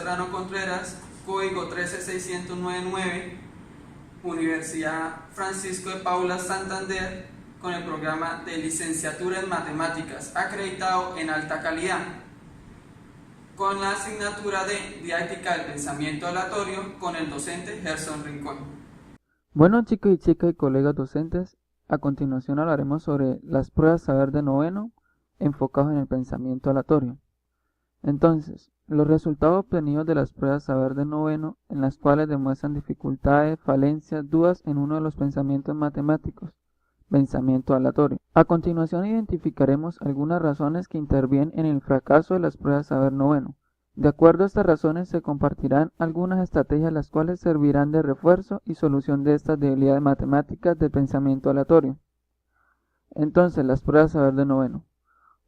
Serrano Contreras, código 13699, Universidad Francisco de Paula Santander, con el programa de licenciatura en matemáticas acreditado en alta calidad, con la asignatura de didáctica del pensamiento aleatorio con el docente Gerson Rincón. Bueno, chicos y chicas y colegas docentes, a continuación hablaremos sobre las pruebas saber de noveno enfocados en el pensamiento aleatorio. Entonces, los resultados obtenidos de las pruebas saber de noveno, en las cuales demuestran dificultades, falencias, dudas en uno de los pensamientos matemáticos, pensamiento aleatorio. A continuación identificaremos algunas razones que intervienen en el fracaso de las pruebas saber noveno. De acuerdo a estas razones se compartirán algunas estrategias las cuales servirán de refuerzo y solución de estas debilidades matemáticas del pensamiento aleatorio. Entonces, las pruebas saber de noveno.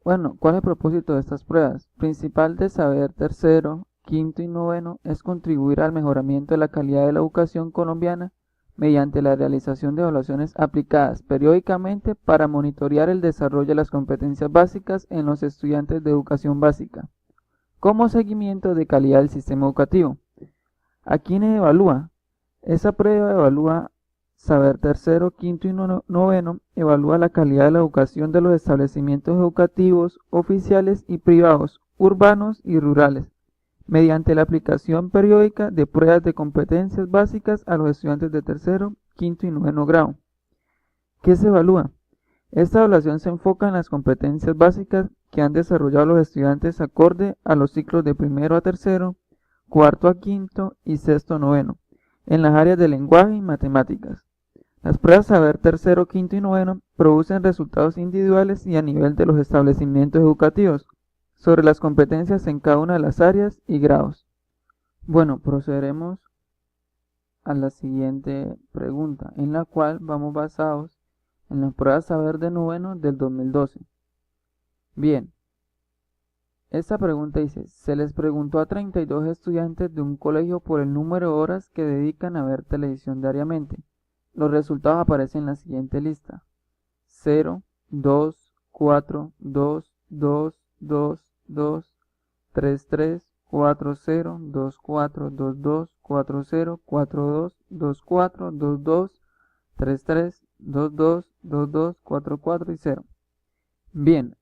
Bueno, ¿cuál es el propósito de estas pruebas? Principal de saber tercero, quinto y noveno es contribuir al mejoramiento de la calidad de la educación colombiana mediante la realización de evaluaciones aplicadas periódicamente para monitorear el desarrollo de las competencias básicas en los estudiantes de educación básica, como seguimiento de calidad del sistema educativo. ¿A quiénes evalúa? Esa prueba evalúa saber tercero, quinto y noveno, evalúa la calidad de la educación de los establecimientos educativos oficiales y privados, urbanos y rurales, mediante la aplicación periódica de pruebas de competencias básicas a los estudiantes de tercero, quinto y noveno grado. ¿Qué se evalúa? Esta evaluación se enfoca en las competencias básicas que han desarrollado los estudiantes acorde a los ciclos de primero a tercero, cuarto a quinto y sexto a noveno, en las áreas de lenguaje y matemáticas. Las pruebas saber tercero, quinto y noveno producen resultados individuales y a nivel de los establecimientos educativos sobre las competencias en cada una de las áreas y grados. Bueno, procederemos a la siguiente pregunta, en la cual vamos basados en las pruebas saber de noveno del 2012. Bien, esta pregunta dice, se les preguntó a 32 estudiantes de un colegio por el número de horas que dedican a ver televisión diariamente. Los resultados aparecen en la siguiente lista: 0, 2, 4, 2, 2, 2, 2, 3, 3, 4, 0, 2, 4, 2, 2, 4, 0, 4, 2, 2, 4, 2, 2, 3, 3, 2, 2, 2, 2, 4, 4 y 0. Bien,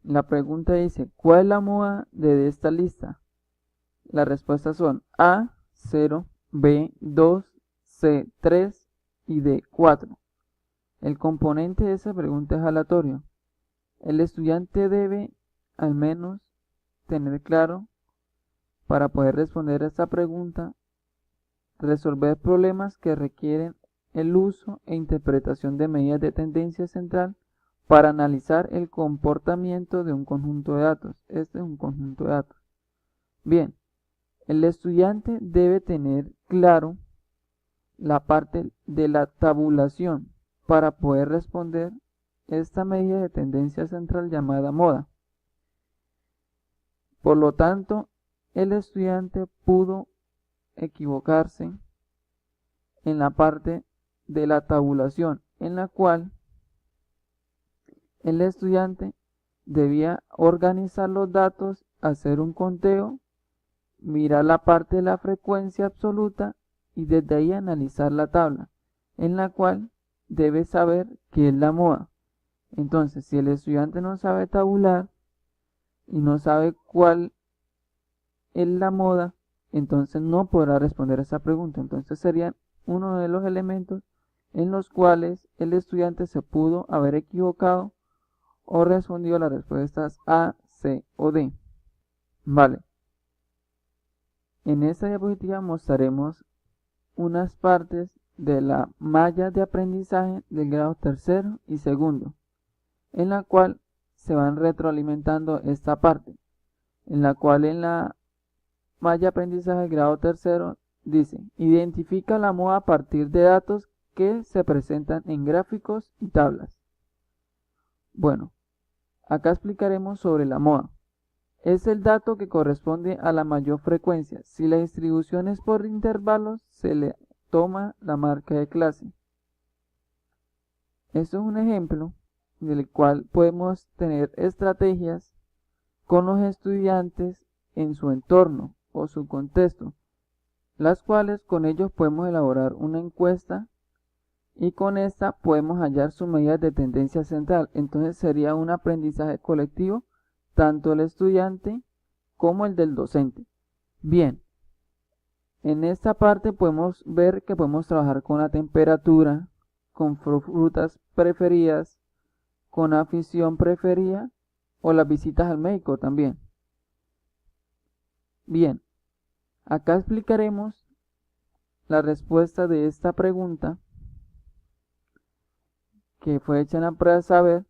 la pregunta dice, ¿cuál es la moda de esta lista? Las respuestas son A, 0, B, 2, C, 3 y D, 4. El componente de esa pregunta es aleatorio. El estudiante debe al menos tener claro, para poder responder a esta pregunta, resolver problemas que requieren el uso e interpretación de medidas de tendencia central para analizar el comportamiento de un conjunto de datos. Este es un conjunto de datos. Bien, el estudiante debe tener claro la parte de la tabulación para poder responder esta medida de tendencia central llamada moda. Por lo tanto, el estudiante pudo equivocarse en la parte de la tabulación, en la cual el estudiante debía organizar los datos, hacer un conteo, mirar la parte de la frecuencia absoluta y desde ahí analizar la tabla, en la cual debe saber qué es la moda. Entonces, si el estudiante no sabe tabular y no sabe cuál es la moda, entonces no podrá responder a esa pregunta. Entonces serían uno de los elementos en los cuales el estudiante se pudo haber equivocado o respondido las respuestas A, C o D. Vale. En esta diapositiva mostraremos unas partes de la malla de aprendizaje del grado tercero y segundo, en la cual se van retroalimentando esta parte, en la cual en la malla de aprendizaje del grado tercero dice, identifica la moda a partir de datos que se presentan en gráficos y tablas. Bueno, acá explicaremos sobre la moda. Es el dato que corresponde a la mayor frecuencia. Si la distribución es por intervalos, se le toma la marca de clase. Esto es un ejemplo del cual podemos tener estrategias con los estudiantes en su entorno, o su contexto, las cuales con ellos podemos elaborar una encuesta y con esta podemos hallar sus medidas de tendencia central. Entonces sería un aprendizaje colectivo, tanto el estudiante como el del docente. Bien, en esta parte podemos ver que podemos trabajar con la temperatura, con frutas preferidas, con afición preferida o las visitas al médico también. Bien, acá explicaremos la respuesta de esta pregunta que fue hecha en la prueba de saber.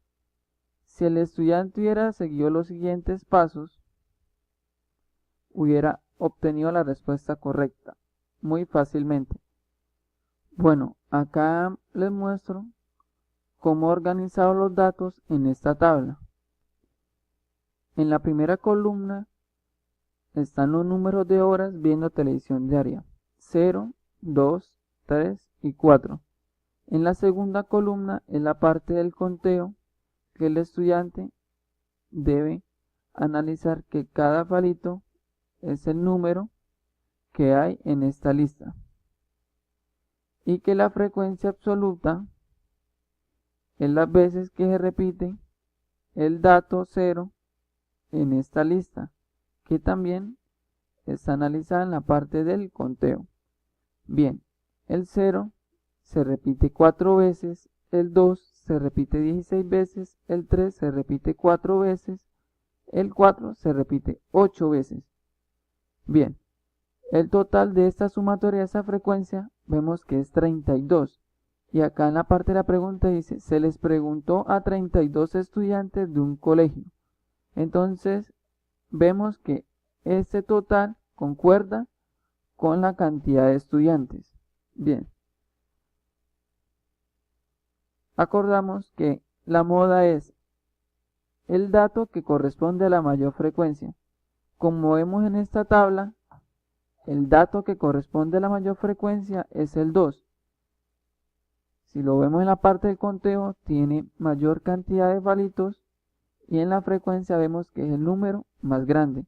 Si el estudiante hubiera seguido los siguientes pasos, hubiera obtenido la respuesta correcta muy fácilmente. Bueno, acá les muestro cómo he organizado los datos en esta tabla. En la primera columna están los números de horas viendo televisión diaria: 0, 2, 3 y 4. En la segunda columna es la parte del conteo que el estudiante debe analizar, que cada palito es el número que hay en esta lista y que la frecuencia absoluta es las veces que se repite el dato 0 en esta lista, que también está analizada en la parte del conteo. Bien, el 0 se repite 4 veces, el 2 se repite 16 veces, el 3 se repite 4 veces, el 4 se repite 8 veces. Bien, el total de esta sumatoria de esa frecuencia vemos que es 32. Y acá en la parte de la pregunta dice, se les preguntó a 32 estudiantes de un colegio. Entonces, vemos que este total concuerda con la cantidad de estudiantes. Bien. Acordamos que la moda es el dato que corresponde a la mayor frecuencia. Como vemos en esta tabla, el dato que corresponde a la mayor frecuencia es el 2. Si lo vemos en la parte del conteo, tiene mayor cantidad de palitos y en la frecuencia vemos que es el número más grande.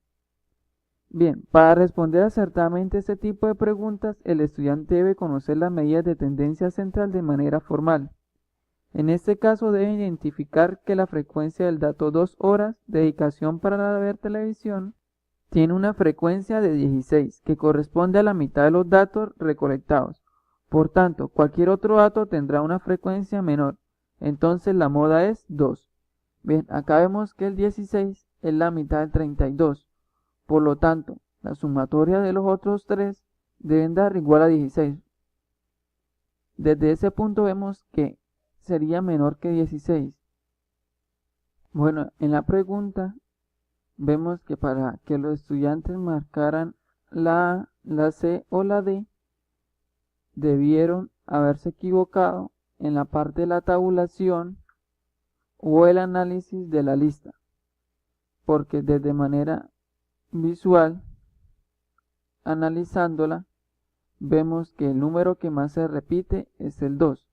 Bien, para responder acertadamente a este tipo de preguntas, el estudiante debe conocer las medidas de tendencia central de manera formal. En este caso debe identificar que la frecuencia del dato 2 horas, dedicación para ver televisión, tiene una frecuencia de 16, que corresponde a la mitad de los datos recolectados. Por tanto, cualquier otro dato tendrá una frecuencia menor. Entonces la moda es 2. Bien, acá vemos que el 16 es la mitad del 32. Por lo tanto, la sumatoria de los otros 3 deben dar igual a 16. Desde ese punto vemos que sería menor que 16. Bueno, en la pregunta vemos que para que los estudiantes marcaran la A, la C o la D, debieron haberse equivocado en la parte de la tabulación o el análisis de la lista, porque desde manera visual, analizándola, vemos que el número que más se repite es el 2.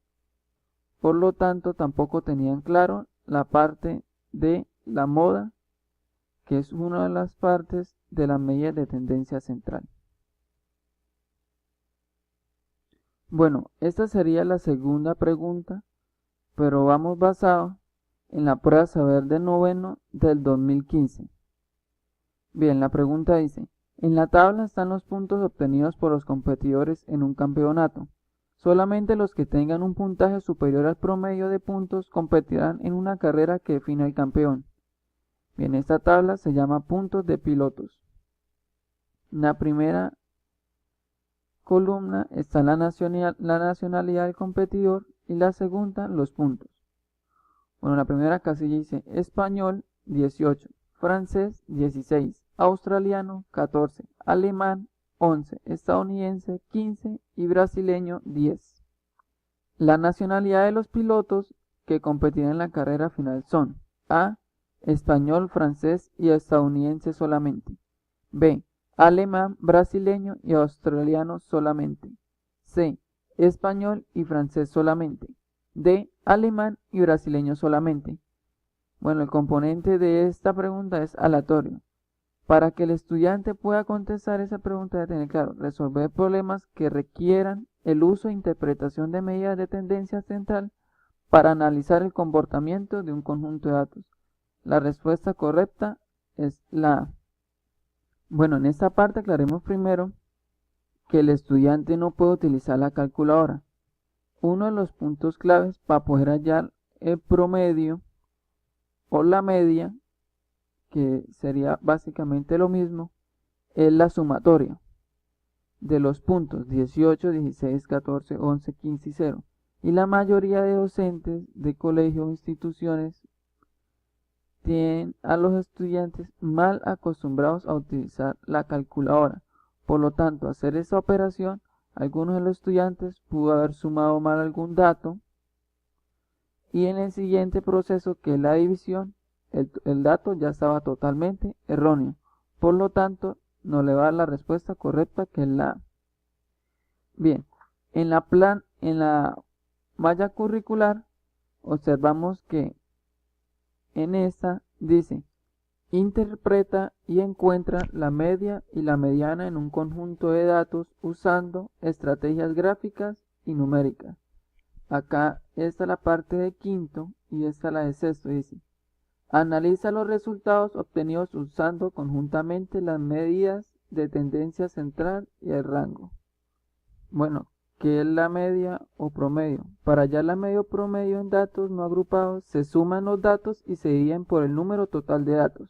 Por lo tanto, tampoco tenían claro la parte de la moda, que es una de las partes de las medidas de tendencia central. Bueno, esta sería la segunda pregunta, pero vamos basado en la prueba saber de noveno del 2015. Bien, la pregunta dice, en la tabla están los puntos obtenidos por los competidores en un campeonato. Solamente los que tengan un puntaje superior al promedio de puntos competirán en una carrera que define al campeón. Bien, esta tabla se llama puntos de pilotos. En la primera columna está la nacionalidad del competidor y la segunda los puntos. Bueno, la primera casilla dice español 18, francés 16, australiano 14, alemán 11, estadounidense 15 y brasileño 10. La nacionalidad de los pilotos que competirán en la carrera final son A, español, francés y estadounidense solamente. B, alemán, brasileño y australiano solamente. C, español y francés solamente. D, alemán y brasileño solamente. Bueno, el componente de esta pregunta es aleatorio. Para que el estudiante pueda contestar esa pregunta debe tener claro, resolver problemas que requieran el uso e interpretación de medidas de tendencia central para analizar el comportamiento de un conjunto de datos. La respuesta correcta es la A. Bueno, en esta parte aclaremos primero que el estudiante no puede utilizar la calculadora. Uno de los puntos claves para poder hallar el promedio o la media, que sería básicamente lo mismo, es la sumatoria de los puntos 18, 16, 14, 11, 15 y 0. Y la mayoría de docentes de colegios o instituciones tienen a los estudiantes mal acostumbrados a utilizar la calculadora. Por lo tanto, hacer esa operación, algunos de los estudiantes pudo haber sumado mal algún dato y en el siguiente proceso, que es la división, el dato ya estaba totalmente erróneo. Por lo tanto, no le va a dar la respuesta correcta, que es la A. Bien, en la malla curricular observamos que en esta dice: interpreta y encuentra la media y la mediana en un conjunto de datos usando estrategias gráficas y numéricas. Acá esta es la parte de quinto y esta la de sexto. Dice: analiza los resultados obtenidos usando conjuntamente las medidas de tendencia central y el rango. Bueno, ¿qué es la media o promedio? Para hallar la media o promedio en datos no agrupados, se suman los datos y se dividen por el número total de datos.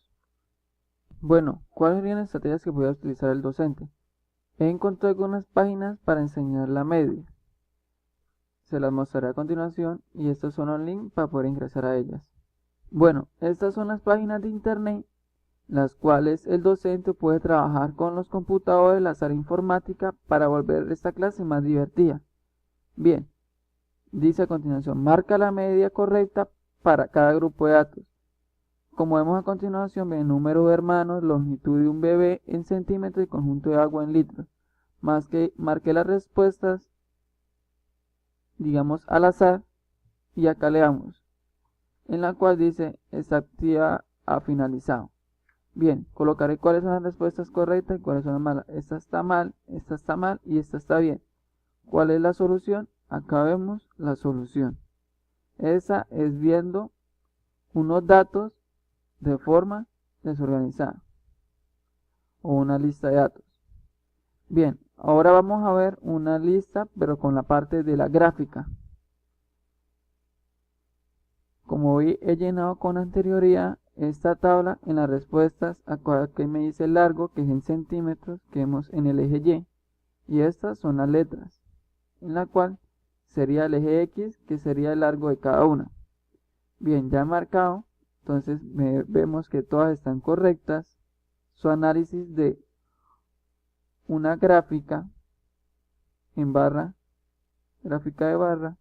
Bueno, ¿cuáles serían las estrategias que puede utilizar el docente? He encontrado algunas páginas para enseñar la media. Se las mostraré a continuación y estos son los links para poder ingresar a ellas. Bueno, estas son las páginas de internet, las cuales el docente puede trabajar con los computadores, la área informática, para volver esta clase más divertida. Bien, dice a continuación: marca la media correcta para cada grupo de datos. Como vemos a continuación, ven número de hermanos, longitud de un bebé en centímetros y conjunto de agua en litros. Marqué las respuestas, digamos, al azar, y acá le damos, en la cual dice esta actividad ha finalizado. Bien, colocaré cuáles son las respuestas correctas y cuáles son las malas. Esta está mal y esta está bien. ¿Cuál es la solución? Acá vemos la solución. Esa es viendo unos datos de forma desorganizada o una lista de datos. Bien, ahora vamos a ver una lista, pero con la parte de la gráfica. Como hoy he llenado con anterioridad esta tabla en las respuestas, acá que me dice el largo, que es en centímetros, que vemos en el eje Y, y estas son las letras, en la cual sería el eje X, que sería el largo de cada una. Bien, ya marcado, entonces vemos que todas están correctas. Su análisis de una gráfica en barra, gráfica de barra,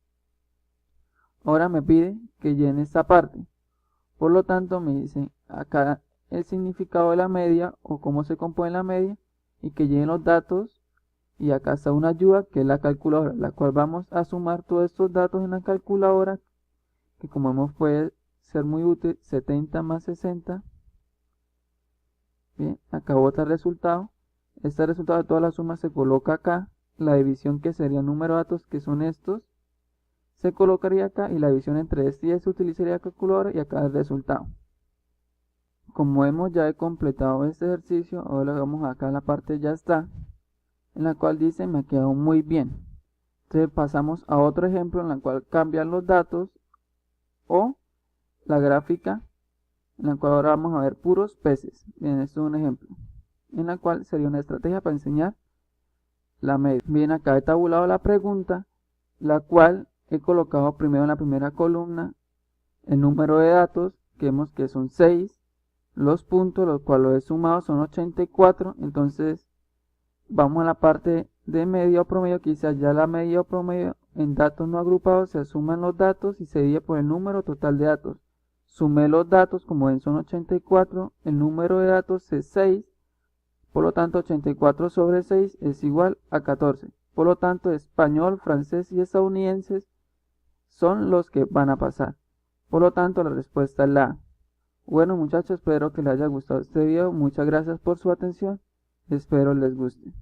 ahora me pide que llene esta parte. Por lo tanto, me dice acá el significado de la media o cómo se compone la media y que llene los datos. Y acá está una ayuda, que es la calculadora, la cual vamos a sumar todos estos datos en la calculadora, que como vemos puede ser muy útil. 70 más 60. Bien, acá bota el resultado. Este resultado de toda la suma se coloca acá. La división, que sería el número de datos, que son estos, se colocaría acá, y la división entre este y este utilizaría la calculadora, y acá el resultado. Como vemos, ya he completado este ejercicio. Ahora le damos acá a la parte ya está, en la cual dice me ha quedado muy bien. Entonces pasamos a otro ejemplo en la cual cambian los datos o la gráfica, en la cual ahora vamos a ver puros peces. Bien, esto es un ejemplo en la cual sería una estrategia para enseñar la media. Bien, acá he tabulado la pregunta, la cual he colocado primero en la primera columna el número de datos, que vemos que son 6, los puntos, los cuales los he sumado son 84. Entonces vamos a la parte de media o promedio, que dice ya la media o promedio en datos no agrupados, se suman los datos y se divide por el número total de datos. Sumé los datos, como ven son 84, el número de datos es 6, por lo tanto 84 sobre 6 es igual a 14. Por lo tanto, español, francés y estadounidenses son los que van a pasar. Por lo tanto, la respuesta es la A. Bueno muchachos, espero que les haya gustado este video. Muchas gracias por su atención. Espero les guste.